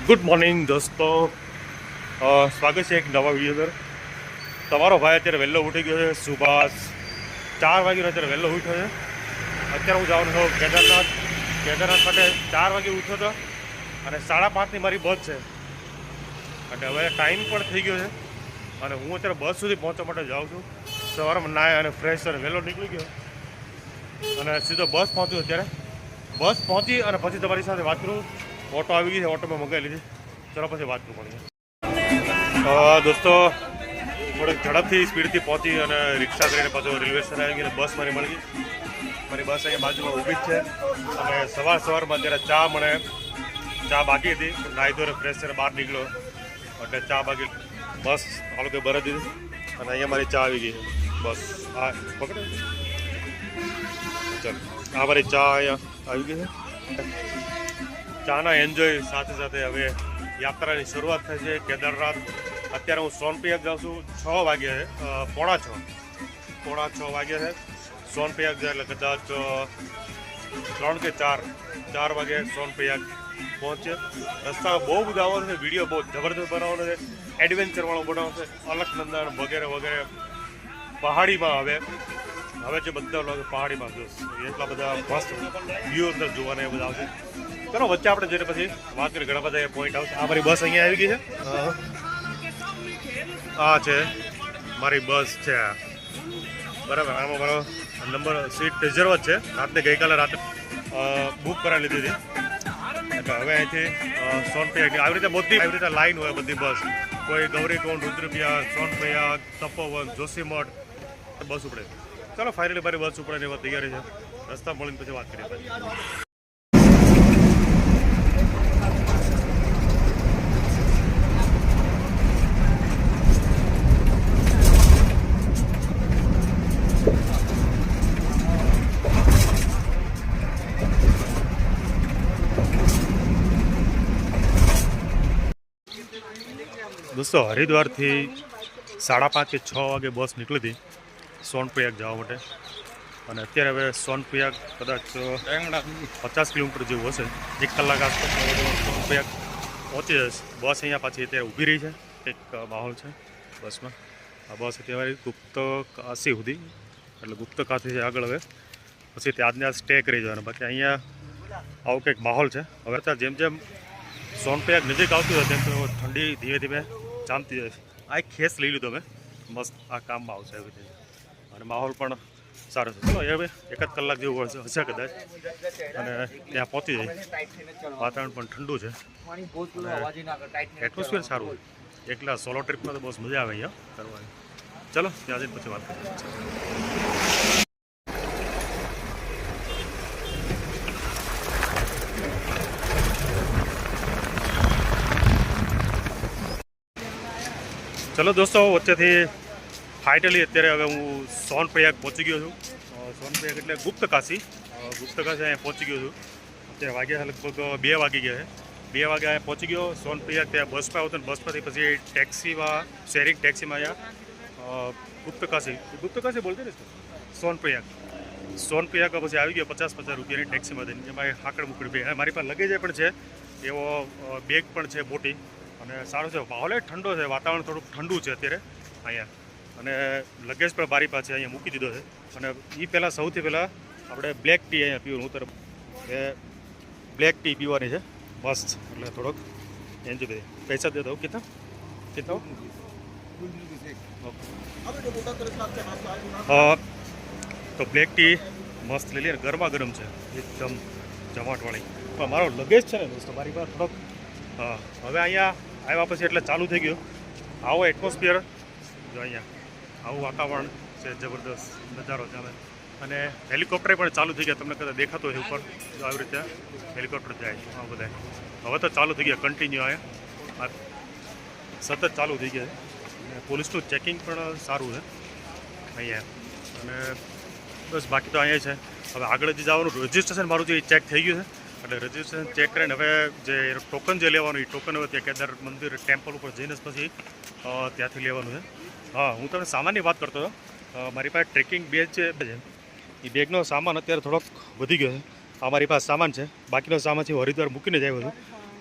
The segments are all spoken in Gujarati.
ગુડ મોર્નિંગ દોસ્તો, સ્વાગત છે એક નવા વિડીયો પર. તમારો ભાઈ અત્યારે વહેલો ઉઠી ગયો છે. સુભાષ 4 વાગ્યાનો અત્યારે વહેલો ઉઠ્યો છે. અત્યારે હું જવાનું છું કેદારનાથ માટે 4 વાગે ઉઠ્યો હતો અને 5:30ની મારી બસ છે અને હવે ટાઈમ પણ થઈ ગયો છે અને હું અત્યારે બસ સુધી પહોંચવા માટે જાઉં છું. સવારમાં નાય અને ફ્રેશ અને વહેલો નીકળી ગયો અને સીધો બસ પહોંચ્યો. અત્યારે બસ પહોંચી અને પછી તમારી સાથે વાત કરું. ઓટો આવી ગઈ છે, ઓટોમાં મંગાવી લીધી. ચલો પછી વાત કરું પડે. દોસ્તો થોડીક ઝડપથી સ્પીડથી પહોંચી અને રિક્ષા કરીને પાછો રેલવે સ્ટેશન આવી ગઈ અને બસ મારી મળી ગઈ. મારી બસ અહીંયા બાજુમાં ઊભી જ છે અને સવારમાં અત્યારે ચા બાકી હતી. નાહી ધોઈને ફ્રેશ થઈને બહાર નીકળ્યો એટલે ચા બાકી બસ આ લોકો ભરી દીધી અને અહીંયા મારી ચા આવી ગઈ છે. બસ આ પકડે ચાલો, આ મારી ચા અહીંયા આવી ગઈ છે. ચાના એન્જોય સાથે સાથે હવે યાત્રાની શરૂઆત થાય છે કેદારનાથ. અત્યારે હું સોનપ્રયાગ જાઉં છું. 6 વાગ્યા છે, પોણા છ વાગ્યા છે. સોનપ્રયાગ જાય એટલે કદાચ 3 કે 4 વાગે સોનપ્રયાગ પહોંચે. રસ્તામાં બહુ બધા આવવાનું છે. વિડીયો બહુ જબરદસ્ત બનાવવાનો છે, એડવેન્ચરવાળો બનાવવાનો છે. અલકનંદન વગેરે વગેરે પહાડીમાં હવે જે બધા લોકો પહાડીમાં જોશે એટલા બધા મસ્ત વ્યૂ અંદર જોવાના એ બધા આવશે. ચલો વચ્ચે આપણે જઈને પછી વાત કરીએ. ઘણા બધા પોઈન્ટ આવશે. આ મારી બસ અહીંયા આવી ગઈ છે. આ છે મારી બસ છે બરાબર. આમાં મારો નંબર સીટ રિઝર્વ જ છે. ગઈકાલે રાતે બુક કરાવી લીધી હતી એટલે હવે અહીંથી સોનપ્રયાગ આવી રીતે લાઈન હોય બધી બસ. કોઈ ગૌરીકુંડ, રુદ્રપ્રયાગ, સોનપ્રયાગ, તપોવન, જોશીમઠ બસ ઉપડે. ચલો ફાઇનલી મારી બસ ઉપડે એવા તૈયારી છે. રસ્તા મળીને પછી વાત કરીએ. દોસ્તો હરિદ્વારથી 5:30 કે 6 વાગે બસ નીકળી હતી સોનપ્રયાગ જવા માટે અને અત્યારે હવે સોનપ્રયાગ કદાચ 50 કિલોમીટર જેવું હશે. 1 કલાક આસપાસ સોનપ્રયાગ પહોંચી જશે. બસ અહીંયા પાછી અત્યારે ઊભી રહી છે. એક માહોલ છે બસમાં. આ બસ અત્યારે ગુપ્ત કાશી સુધી એટલે ગુપ્ત કાશી આગળ હવે પછી ત્યાં સ્ટે કરી જવાનું. બાકી અહીંયા આવું કંઈક માહોલ છે. હવે જેમ જેમ સોનપ્રયાગ નજીક આવતું હોય તેમ તો ઠંડી ધીમે ધીમે જામતી જાય છે. આ એક ખેસ લઈ લીધો મેં, મસ્ત આ કામમાં આવશે એવી રીતે અને માહોલ પણ સારો છે. ચલો હવે 1 કલાક જેવું હશે કદાચ અને ત્યાં પહોંચી જાય. વાતાવરણ પણ ઠંડુ છે, એટમોસ્ફિયર સારું હોય. એકલા સોલો ટ્રીપમાં તો બસ મજા આવે અહીંયા કરવાની. ચલો ત્યાં જઈને પછી વાત કરીએ. ચલો દોસ્તો, વચ્ચેથી ફાઇનલી અત્યારે હવે હું સોનપ્રયાગ પહોંચી ગયો છું. સોનપ્રયાગ એટલે ગુપ્ત કાશી અહીંયા પહોંચી ગયો છું. અત્યારે વાગ્યા લગભગ 2 વાગી ગયા છે. 2 વાગે અહીંયા પહોંચી ગયો સોનપ્રયાગ. ત્યાં બસમાં આવતો ને બસમાંથી પછી ટેક્સીમાં શેરિંગ ટેક્સીમાં અહીંયા ગુપ્ત કાશી બોલते ને સોનપ્રયાગ પછી આવી ગયો 50 રૂપિયાની ટેક્સીમાં દઈને. એમાં હાકડ મુકડી બે મારી પાસે લગેજ પણ છે, એવો બેગ પણ છે મોટી અને સારો છે. માહોલ ઠંડો છે, વાતાવરણ થોડુંક ઠંડુ છે અત્યારે અહીંયા અને લગેજ પણ મારી પાસે અહીંયા મૂકી દીધો છે. અને એ પહેલાં સૌથી પહેલાં આપણે બ્લેક ટી અહીંયા પીવું. હું તરફ એ બ્લેક ટી પીવાની છે મસ્ત. એટલે થોડોક એન્જોય બધી પૈસા દે દો. કેટલા તો બ્લેક ટી મસ્ત લઈ લઈએ. ગરમા ગરમ છે એકદમ જમાટવાળી. પણ મારો લગેજ છે ને દોસ્તો મારી પાસે થોડોક હવે અહીંયા આવ્યા પછી એટલે ચાલુ થઈ ગયું. આવો એટમોસ્ફિયર જો અહીંયા આવું વાતાવરણ છે, જબરદસ્ત નજારો ચાલે અને હેલિકોપ્ટર પણ ચાલુ થઈ ગયા. તમને કદાચ દેખાતો હોય ઉપર જો આવી રીતે હેલિકોપ્ટર જાય આ બધા. હવે તો ચાલુ થઈ ગયા કન્ટિન્યુ. અહીંયા સતત ચાલુ થઈ ગયા અને પોલીસનું ચેકિંગ પણ સારું છે અહીંયા. અને બસ બાકી તો અહીંયા છે. હવે આગળ જે જવાનું રજિસ્ટ્રેશન મારું જે ચેક થઈ ગયું છે એટલે રજિસ્ટ્રેશન ચેક કરીને હવે જે ટોકન જે લેવાનું એ ટોકન હવે ત્યાં કેદાર મંદિર ટેમ્પલ ઉપર જઈને પછી ત્યાંથી લેવાનું છે. હા, હું તમને સામાનની વાત કરતો હતો. મારી પાસે ટ્રેકિંગ બેગ છે, એ બેગનો સામાન અત્યારે થોડોક વધી ગયો છે. આ મારી પાસે સામાન છે, બાકીનો સામાન છે હરિદ્વાર મૂકીને જ આવ્યો છું.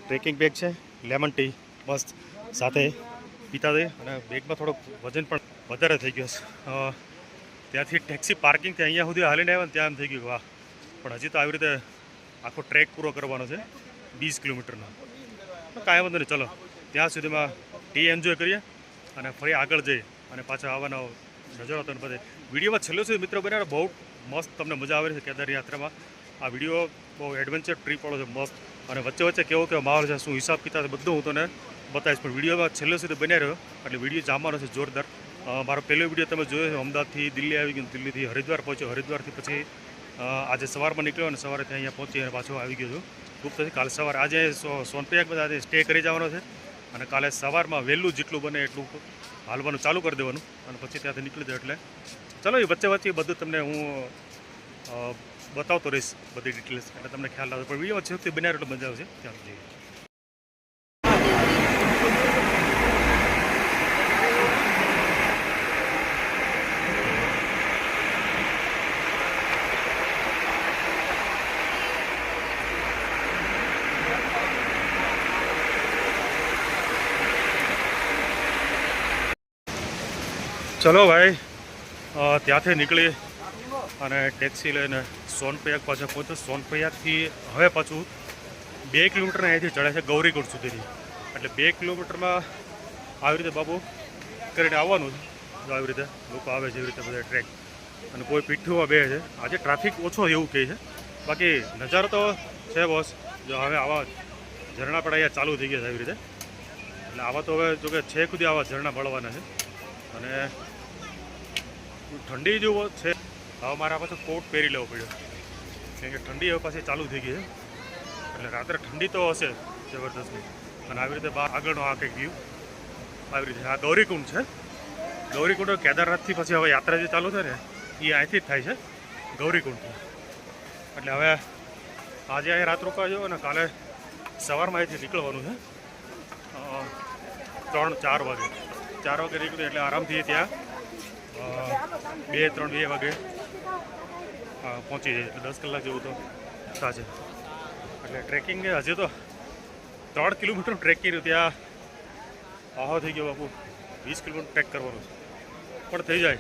ટ્રેકિંગ બેગ છે, લેમન ટી મસ્ત સાથે પીતા જઈએ. અને બેગમાં થોડોક વજન પણ વધારે થઈ ગયો છે. ત્યાંથી ટેક્સી પાર્કિંગથી અહીંયા સુધી હાલીને આવ્યા ને ત્યાં એમ થઈ ગયું વાહ, પણ હજી તો આવી રીતે આખો ટ્રેક પૂરો કરવાનો છે 20 કિલોમીટરનો. કાંઈ વાંધો નહીં, ચલો ત્યાં સુધીમાં ટી એન્જોય કરીએ અને ફરી આગળ જઈએ અને પાછા આવવાનો નજરો હતો. બધે વિડીયોમાં છેલ્લો સુધી મિત્રો બનાવો, બહુ મસ્ત તમને મજા આવે છે કેદાર યાત્રામાં. આ વિડીયો બહુ એડવેન્ચર ટ્રીપ વાળો છે મસ્ત, અને વચ્ચે વચ્ચે કેવો કેવો માહોલ છે, શું હિસાબ કિતાબ છે બધું હું તમને બતાવીશ. પણ વિડીયોમાં છેલ્લે સુધી બન્યા રહ્યો એટલે વિડીયો જામવાનો છે જોરદાર. મારો પહેલો વિડીયો તમે જોયો છે, અમદાવાદથી દિલ્હી આવી ગયો, દિલ્હીથી હરિદ્વાર પહોંચ્યો, હરિદ્વારથી પછી આજે સવારમાં નીકળ્યો અને સવારેથી અહીંયા પહોંચી અને પાછો આવી ગયો છું ગુપ્તથી. કાલે સવારે આજે સોનપ્રયાગમાં આજે સ્ટે કરી જવાનો છે અને કાલે સવારમાં વહેલું જેટલું બને એટલું હાલવાનું ચાલુ કરી દેવાનું અને પછી ત્યાંથી નીકળી જાય. એટલે ચલો એ વચ્ચે વચ્ચે બધું તમને હું બતાવતો રહીશ બધી ડિટેલ્સ, એટલે તમને ખ્યાલ આવશે. પણ વિડીયો છેવટથી બનાવ્યો એટલે મજા આવશે. ત્યાં જઈએ. ચલો ભાઈ, ત્યાંથી નીકળી અને ટેક્સી લઈને સોનપ્રયાગ પાછા પહોંચ્યો. સોનપ્રયાગથી હવે પાછું 2 કિલોમીટર અહીંયાથી ચડે છે ગૌરીકુંડ સુધીની. એટલે 2 કિલોમીટરમાં આવી રીતે બાબુ કરીને આવવાનું છે. જો આવી રીતે લોકો આવે છે, એવી રીતે બધા ટ્રેક, અને કોઈ પીઠુંમાં બે છે. આજે ટ્રાફિક ઓછો એવું કહે છે, બાકી નજારો તો છે બોસ. જો હવે આવા ઝરણા પણ અહીંયા ચાલુ થઈ ગયા છે આવી રીતે. એટલે આવા તો હવે જોકે છે સુધી આવા ઝરણા મળવાના છે. અને ઠંડી જેવો છે. હવે મારા પાછો કોટ પહેરી લેવો પડ્યો, કેમ કે ઠંડી હવે પાછી ચાલુ થઈ ગઈ છે. એટલે રાત્રે ઠંડી તો હશે જબરદસ્ત. અને આવી રીતે બહાર આગળનો આ કંઈક વ્યૂ આવી રીતે. આ ગૌરીકુંડ છે. ગૌરીકુંડ કેદારનાથથી પછી હવે યાત્રા જે ચાલુ થાય ને એ અહીંથી જ થાય છે ગૌરીકુંડથી. એટલે હવે આજે અહીં રાત રોકાજો અને કાલે સવારમાં અહીંથી નીકળવાનું છે 3-4 વાગે. 4 વાગે નીકળ્યું એટલે આરામથી ત્યાં 2 વાગે પહોંચી જાય. એટલે 10 કલાક જેવું તો થશે. એટલે ટ્રેકિંગ હજી તો 3 કિલોમીટર ટ્રેકિંગ ત્યાં આહો થઈ ગયો બાપુ. 20 કિલોમીટર ટ્રેક કરવાનું છે, પણ થઈ જાય.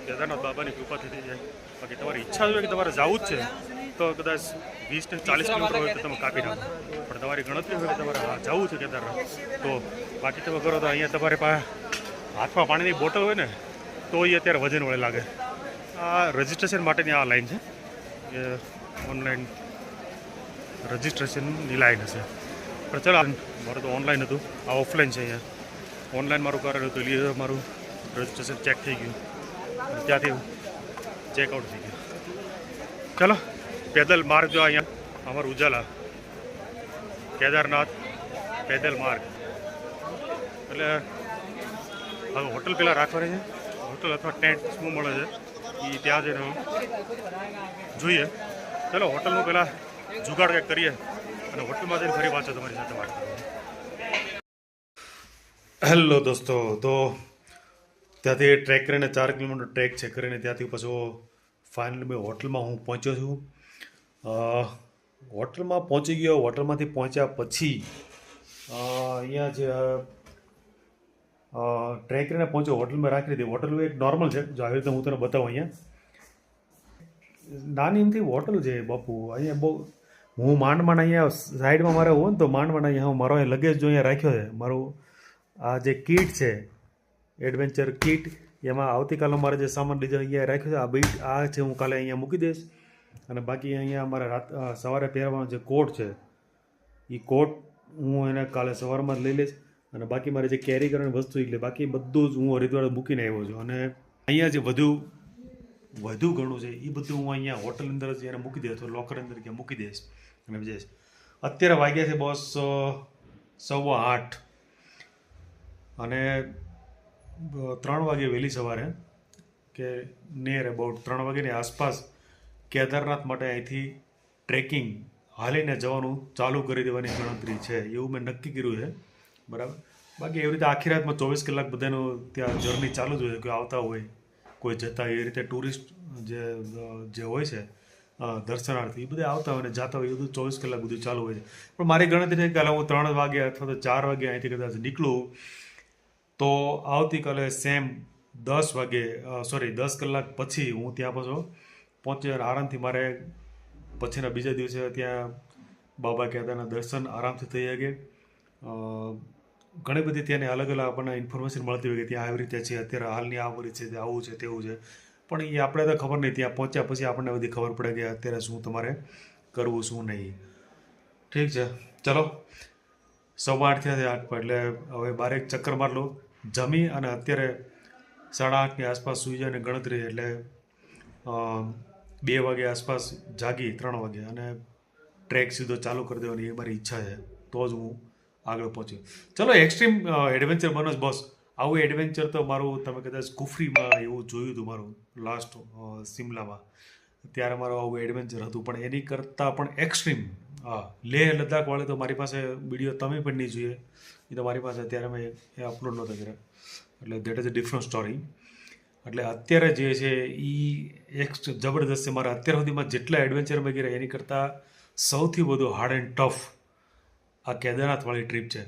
કેદારનાથ બાબાની કૃપાથી થઈ જાય. બાકી તમારી ઈચ્છા હોય કે તમારે જવું જ છે તો કદાચ 20 ને 40 કિલોમીટર હોય તો તમે કાપી નાખો. પણ તમારી ગણતરી હોય કે તમારે જવું છે કેદારનાથ તો બાકી તમે કરો તો અહીંયા તમારે પાસે હાથમાં પાણીની બોટલ હોય ને તો એ અત્યારે વજન વળે લાગે. આ રજિસ્ટ્રેશન માટેની આ લાઈન છે, એ ઓનલાઈન રજિસ્ટ્રેશનની લાઈન હશે. પણ ચાલો, મારું તો ઓનલાઈન હતું, આ ઓફલાઈન છે. અહીંયા ઓનલાઈન મારું કરેલું હતું એટલે મારું રજિસ્ટ્રેશન ચેક થઈ ગયું, ત્યાંથી ચેકઆઉટ થઈ ગયું. ચાલો, પેદલ માર્ગ જો અહીંયા અમારું ઉજાલા કેદારનાથ પેદલ માર્ગ. એટલે હવે હોટલ પહેલાં રાખવાની છે. હોટલ અથવા ટેન્ટ શું મળે છે એ ત્યાં જઈને જોઈએ. ચલો, હોટલનું પહેલાં જુગાડ કંઈક કરીએ અને હોટલમાં જઈને ફરી પાછો તમારી સાથે વાત કરીએ. હેલો દોસ્તો, તો ત્યાંથી ટ્રેક કરીને 4 કિલોમીટર ટ્રેક છે કરીને ત્યાંથી પાછો ફાઇનલી મેં હોટલમાં હું પહોંચ્યો છું. હોટલમાં પહોંચી ગયો. હોટલમાંથી પહોંચ્યા પછી અહીંયા જે ટ્રેક કરીને પહોંચ્યો હોટલમાં રાખી દીધી. હોટલ એક નોર્મલ છે, જો આવી રીતે હું તને બતાવું. અહીંયા નાની એમથી હોટલ છે બાપુ. અહીંયા બહુ હું માંડ અહીંયા સાઈડમાં મારે હોય ને તો માંડ અહીંયા હું મારો લગેજ જો અહીંયા રાખ્યો છે. મારું આ જે કીટ છે એડવેન્ચર કીટ, એમાં આવતીકાલે મારે જે સામાન લીધો અહીંયા રાખ્યો છે. આ બીટ આ છે, હું કાલે અહીંયા મૂકી દઈશ. અને બાકી અહીંયા મારે સવારે પહેરવાનો જે કોટ છે એ કોટ હું એને કાલે સવારમાં જ લઈ લઈશ. અને બાકી મારે જે કેરી કરવાની વસ્તુ એટલે બાકી બધું જ હું હરિદ્વાર મૂકીને આવ્યો છું. અને અહીંયા જે વધુ ઘણું છે એ બધું હું અહીંયા હોટલ અંદર જ એને મૂકી દઈશ, અથવા લોકર અંદર ક્યાં મૂકી દઈશ અને જઈશ. અત્યારે વાગ્યા છે બોસ 8:15 અને 3 વાગે વહેલી સવારે કે નિયર અબાઉટ 3 વાગ્યાની આસપાસ કેદારનાથ માટે અહીંથી ટ્રેકિંગ હાલીને જવાનું ચાલુ કરી દેવાની ગણતરી છે, એવું મેં નક્કી કર્યું છે. બરાબર. બાકી એવી રીતે આખી રાતમાં 24 કલાક બધાનું ત્યાં જર્ની ચાલુ જ હોય, કોઈ આવતા હોય કોઈ જતા. એ રીતે ટુરિસ્ટ જે હોય છે દર્શનાર્થી એ બધા આવતા હોય અને જાતા હોય, એ બધું 24 કલાક બધું ચાલુ હોય છે. પણ મારી ગણતરી છે કે હાલ હું 3 વાગે અથવા તો 4 વાગે અહીંથી કદાચ નીકળું તો આવતીકાલે સેમ 10 વાગે 10 કલાક પછી હું ત્યાં પાછો પહોંચી અને આરામથી મારે પછીના બીજા દિવસે ત્યાં બાબા કેદારના દર્શન આરામથી થઈ શકે. ઘણી બધી ત્યાંની અલગ અલગ આપણને ઇન્ફોર્મેશન મળતી હોય કે ત્યાં આવી રીતે છે, અત્યારે હાલની આ પરિસ્થિતિ છે, આવું છે તેવું છે. પણ એ આપણે તો ખબર નહીં, ત્યાં પહોંચ્યા પછી આપણને બધી ખબર પડે કે અત્યારે શું તમારે કરવું શું નહીં. ઠીક છે, ચલો 8:15 થયા છે, 8 એટલે હવે બારે એક ચક્કર માર લો, જમી અને અત્યારે 8:30ની આસપાસ સૂઈ જાય અને ગણતરી એટલે 2 વાગે આસપાસ જાગી 3 વાગે અને ટ્રેક સીધો ચાલુ કરી દેવાની એ મારી ઈચ્છા છે, તો જ હું આગળ પહોંચ્યો. ચલો એક્સ્ટ્રીમ એડવેન્ચર બનો જ બોસ. આવું એડવેન્ચર તો મારું તમે કદાચ કુફરીમાં એવું જોયું હતું મારું લાસ્ટ શિમલામાં, ત્યારે મારું આવું એડવેન્ચર હતું. પણ એની કરતાં પણ એક્સ્ટ્રીમ લેહ લદ્દાખ વાળે તો મારી પાસે વિડીયો તમે પણ નહીં જોઈએ, એ તો મારી પાસે અત્યારે મેં એ અપલોડ નહોતા કર્યા, એટલે that is a different story. એટલે અત્યારે જે છે એ એક જબરદસ્ત છે. મારા અત્યાર સુધીમાં જેટલા એડવેન્ચર મેં કર્યા એની કરતાં સૌથી વધુ હાર્ડ એન્ડ ટફ આ કેદારનાથવાળી ટ્રીપ છે.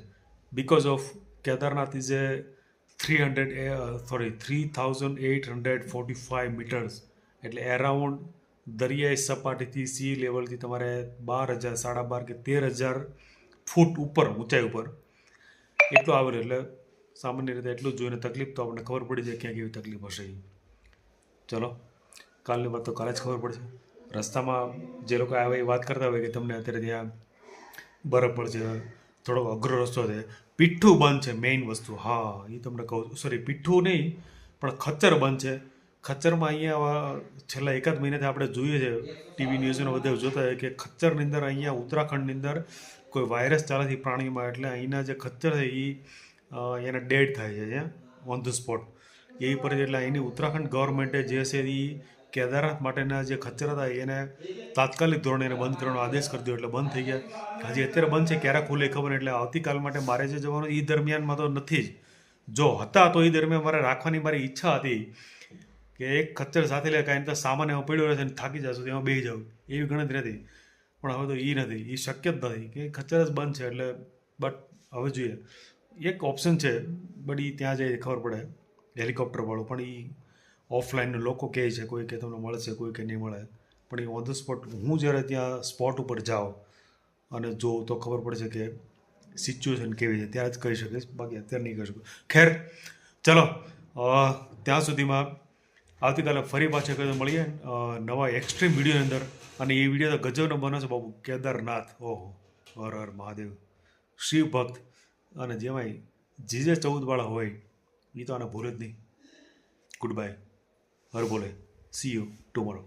Because of Kedarnath is a 3,845 metres, એટલે એરાઉન્ડ દરિયાઈ સપાટીથી સી લેવલથી તમારે 12,000, 12,500 કે 13,000 ફૂટ ઉપર ઊંચાઈ ઉપર એટલું આવેલું. એટલે સામાન્ય રીતે એટલું જ જોઈને તકલીફ તો આપણને ખબર પડી જાય ક્યાં કેવી તકલીફ હશે. ચલો કાલની વાત તો કાલે જ ખબર પડશે. રસ્તામાં જે લોકો આવે એ વાત કરતા હોય કે તમને અત્યારે ત્યાં બરફ પડશે, થોડો અઘરો રસ્તો છે, પીઠું બંધ છે, મેઇન વસ્તુ. હા એ તમને કહું, સોરી પીઠું નહીં પણ ખચ્ચર બંધ છે. ખચ્ચરમાં અહીંયા છેલ્લા એકાદ મહિનાથી આપણે જોઈએ છે ટીવી ન્યૂઝનો બધે જોતા હોય કે ખચ્ચરની અંદર અહીંયા ઉત્તરાખંડની અંદર કોઈ વાયરસ ચાલે છે પ્રાણીમાં, એટલે અહીંના જે ખચ્ચર છે એ એને ડેડ થાય છે ત્યાં ઓન ધ સ્પોટ. એ પર એટલે અહીંની ઉત્તરાખંડ ગવર્મેન્ટે જે છે એ કેદારનાથ માટેના જે ખચ્ચર હતા એને તાત્કાલિક ધોરણે એને બંધ કરવાનો આદેશ કરી દીધો, એટલે બંધ થઈ ગયા. હજી અત્યારે બંધ છે, ક્યારે ખુલે ખબર. એટલે આવતીકાલ માટે મારે જે જવાનું એ દરમિયાનમાં તો નથી જ, જો હતા તો એ દરમિયાન મારે રાખવાની મારી ઈચ્છા હતી કે એક ખચ્ચર સાથે લે કાંઈ તો સામાન એમાં પડ્યો રહેશે અને થાકી જશો એમાં બેસી જાવ, એવી ગણતરી હતી. પણ હવે તો એ નથી, એ શક્ય જ નથી કે ખચ્ચર જ બંધ છે. એટલે બટ હવે જોઈએ એક ઓપ્શન છે, બટ એ ત્યાં જઈ ખબર પડે હેલિકોપ્ટરવાળું. પણ એ ઓફલાઈન લોકો કહે છે, કોઈ કે તમને મળશે, કોઈ કે નહીં મળે. પણ એ ઓન ધ સ્પોટ હું જ્યારે ત્યાં સ્પોટ ઉપર જાઉં અને જોઉં તો ખબર પડશે કે સિચ્યુએશન કેવી છે, ત્યાં જ કહી શકીશ, બાકી અત્યારે નહીં કહી શકું. ખેર ચલો ત્યાં સુધીમાં આવતીકાલે ફરી પાછા કદાચ મળીએ નવા એક્સ્ટ્રીમ વિડીયોની અંદર. અને એ વિડીયો તો ગજબનો બને છે બાબુ. કેદારનાથ, ઓહો, હર હર મહાદેવ, શિવ ભક્ત અને જેમાંય જીજે 14 હોય એ તો આને ભૂલે જ નહીં. ગુડ બાય, હર બોલે, સી યુ ટુમોરો.